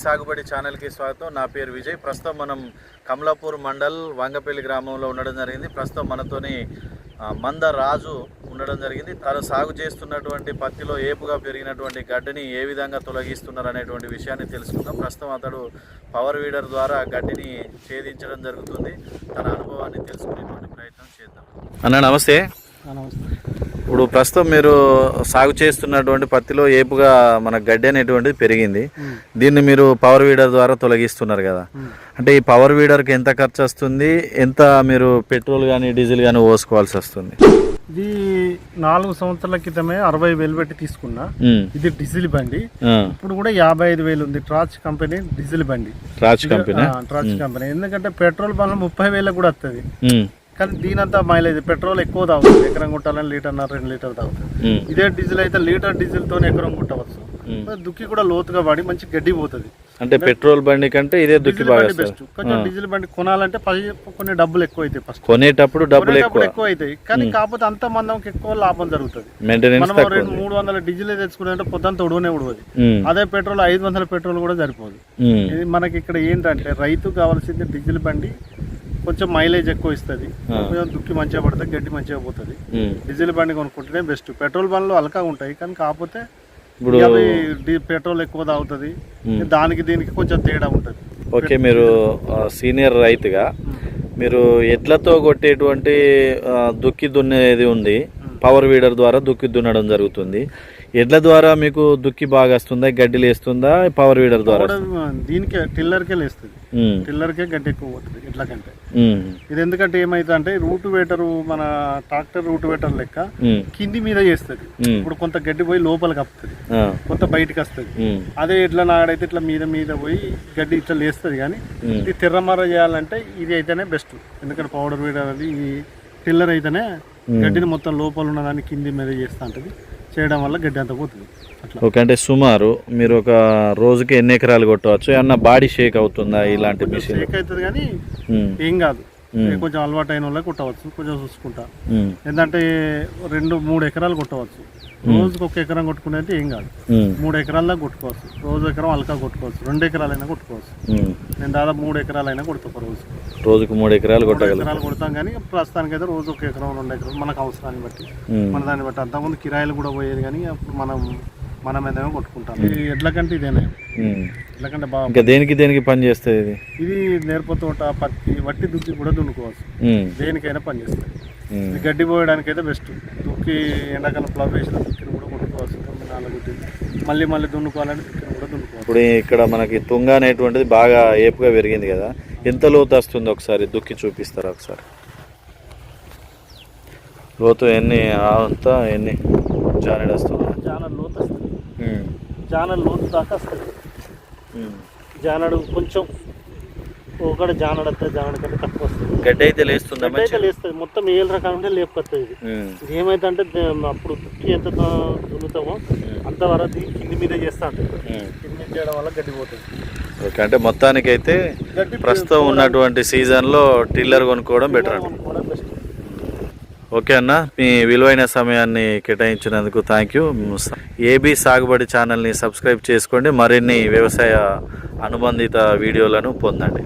సాగుబడి ఛానల్కి స్వాగతం. నా పేరు విజయ్. ప్రస్తుతం మనం కమలాపూర్ మండల్ వంగపల్లి గ్రామంలో ఉండడం జరిగింది. ప్రస్తుతం మనతోని మంద రాజు ఉండడం జరిగింది. తను సాగు చేస్తున్నటువంటి పత్తిలో ఏపుగా పెరిగినటువంటి గడ్డిని ఏ విధంగా తొలగిస్తున్నారు అనేటువంటి విషయాన్ని తెలుసుకుందాం. ప్రస్తుతం అతడు పవర్ వీడర్ ద్వారా గడ్డిని ఛేదించడం జరుగుతుంది. తన అనుభవాన్ని తెలుసుకునేటువంటి ప్రయత్నం చేద్దాం. అన్న నమస్తే. ఇప్పుడు ప్రస్తుతం మీరు సాగు చేస్తున్నటువంటి పత్తిలో ఏపుగా మన గడ్డి అనేటువంటిది పెరిగింది. దీన్ని మీరు పవర్ వీడర్ ద్వారా తొలగిస్తున్నారు కదా, అంటే ఈ పవర్ వీడర్కి ఎంత ఖర్చు వస్తుంది, ఎంత మీరు పెట్రోల్ కానీ డీజిల్ కానీ పోసుకోవాల్సి వస్తుంది? ఇది 4 సంవత్సరాల క్రితమే 60,000 పెట్టి తీసుకున్నా. ఇది డీజిల్ బండి. ఇప్పుడు కూడా 55,000 ఉంది. ట్రాచ్ కంపెనీ డీజిల్ బండి. ట్రాచ్ కంపెనీ ఎందుకంటే పెట్రోల్ బండ్లో 30,000 కూడా వస్తుంది. కానీ దీనంతా మైలేజ్ పెట్రోల్ ఎక్కువ తాగుతుంది. ఎకరం కొట్టాలని 2 లీటర్ తాగుతుంది. ఇదే డీజిల్ అయితే లీటర్ డీజిల్ తో ఎకరం కొట్టవచ్చు. దుక్కి కూడా లోతుగా పడి మంచి గడ్డి పోతుంది. అంటే పెట్రోల్ బండి కంటే ఇదే దుక్కి బాగా బెస్ట్. కొంచెం డీజిల్ బండి కొనాలంటే కొన్ని డబ్బులు ఎక్కువ అవుతాయి. ఫస్ట్ కొనేటప్పుడు డబ్బులు ఎక్కువ అవుతాయి. కానీ కాకపోతే అంత మందంకి ఎక్కువ లాభం జరుగుతుంది. మనం 300 డీజిల్ తెచ్చుకుంటే పొద్దుంతా ఉడవనే ఉడవదు. అదే పెట్రోల్ 500 పెట్రోల్ కూడా సరిపోదు. ఇది మనకి ఇక్కడ ఏంటంటే రైతు కావాల్సింది డీజిల్ బండి, కొంచెం మైలేజ్ ఎక్కువ ఇస్తుంది, కొంచెం దుక్కి మంచిగా పడుతుంది, గడ్డి మంచిగా పోతుంది. డీజిల్ బండి కొనుక్కుంటేనే బెస్ట్. పెట్రోల్ బండ్లు అలకా ఉంటాయి కానీ కాకపోతే ఇప్పుడు పెట్రోల్ ఎక్కువ తాగుతుంది. దానికి దీనికి కొంచెం తేడా ఉంటుంది. ఓకే, మీరు సీనియర్ రైతుగా మీరు ఎడ్లతో కొట్టేటువంటి దుక్కి దున్నేది ఉంది, పవర్ వీడర్ ద్వారా దుక్కి దున్నడం జరుగుతుంది. ఎడ్ల ద్వారా మీకు దుక్కి బాగా వస్తుందా, గడ్డి లేస్తుందా? పవర్ వీడర్ ద్వారా దీనికే టిల్లర్కే లేస్తుంది. టిల్లర్కే గడ్డి ఎక్కువ పోతుంది ఎడ్ల కంటే. ఇది ఎందుకంటే ఏమైతే అంటే రూట్ వేటర్, మన ట్రాక్టర్ రూట్ వేటర్ లెక్క కింది మీద చేస్తుంది. ఇప్పుడు కొంత గడ్డి పోయి లోపలికి వస్తుంది, కొంత బయటకు వస్తుంది. అదే ఎడ్ల నాడైతే ఇట్లా మీద మీద పోయి గడ్డి ఇట్లా లేస్తుంది. కానీ ఇది తిర్రమర్ర చేయాలంటే ఇది అయితేనే బెస్ట్. ఎందుకంటే పవర్ వీడర్ అది ఈ టిల్లర్ అయితేనే గడ్డిని మొత్తం లోపల ఉన్నదాన్ని కింది మీద చేస్తూ ఉంటుంది. చేయడం వల్ల గడ్డి అంతా పోతుంది. ఓకే, అంటే సుమారు మీరు ఒక రోజుకి ఎన్ని ఎకరాలు కొట్టవచ్చు? ఏమన్నా బాడీ షేక్ అవుతుందా? ఇలాంటి మిషన్ షేక్ అవుతుంది కానీ ఏం కాదు. కొంచెం అలవాటు అయిన వాళ్ళకి కొట్టవచ్చు. కొంచెం చూసుకుంటా ఏంటంటే 2-3 ఎకరాలు కొట్టవచ్చు. రోజుకి 1 ఎకరం కొట్టుకునేది ఏం కాదు. 3 ఎకరాల దాకా కొట్టుకోవచ్చు. రోజు ఎకరం అలకా కొట్టుకోవచ్చు. 2 ఎకరాలైనా కొట్టుకోవచ్చు. నేను దాదాపు 3 ఎకరాలైనా కొడతా. రోజుకి 3 ఎకరాలు కొడతాం. కానీ ప్రస్తుతానికి అయితే రోజు 1 ఎకరం 2 ఎకరాలు మనకు అవసరాన్ని బట్టి, మన దాన్ని బట్టి. అంతకుముందు కిరాయిలు కూడా పోయేది కానీ అప్పుడు మనం ఏదైనా కొట్టుకుంటాం. ఇది ఎడ్ల కంటే ఇదేనా, ఎడ్ల కంటే బాగా. ఇంకా దేనికి పని చేస్తుంది ఇది నేర్ప తోట, పత్తి, వట్టి దుక్కి కూడా దున్నుకోవచ్చు. దేనికైనా పని చేస్తుంది. ఇది గడ్డి పోయడానికి అయితే బెస్ట్. దుక్కి ఎండాకాలం ప్లవ్ వేసిన దుక్కిని కూడా కొట్టుకోవచ్చు. 4 మళ్ళీ దున్నుకోవాలంటే దుక్కిని కూడా దున్నుకోవచ్చు. ఇప్పుడు ఇక్కడ మనకి తుంగ అనేటువంటిది బాగా ఏపుగా పెరిగింది కదా, ఎంత లోతు వస్తుంది ఒకసారి దుక్కి చూపిస్తారా? ఒకసారి లోతు ఎన్ని అంతా ఎన్ని జానెడ్ వస్తుంది? జానెడ్ లోతు వస్తుంది. జానెడ్ లోతు దాకా వస్తుంది. జానడు కొంచెం ఒకటి జానడు వస్తుంది. జానడు కంటే తక్కువ వస్తుంది. గడ్డి అయితే లేస్తుంది. గడ్డి అయితే లేస్తుంది. మొత్తం 7 రకాల ఉంటే లేపుకొస్తుంది. ఇది ఏమైతే అంటే అప్పుడు దుక్కి ఎంత దున్నుతామో అంతవరకు కింది మీద చేస్తా ఉంటుంది. కింది మీద చేయడం వల్ల గడ్డి పోతుంది. ఓకే, అంటే మొత్తానికి అయితే ప్రస్తుతం ఉన్నటువంటి సీజన్లో టిల్లర్ కొనుక్కోవడం బెటర్ అండి. ఓకే అన్న, మీ విలువైన సమయాన్ని కేటాయించినందుకు థ్యాంక్ యూ. ఏబీ సాగుబడి ఛానల్ని సబ్స్క్రైబ్ చేసుకోండి. మరిన్ని వ్యవసాయ అనుబంధిత వీడియోలను పొందండి.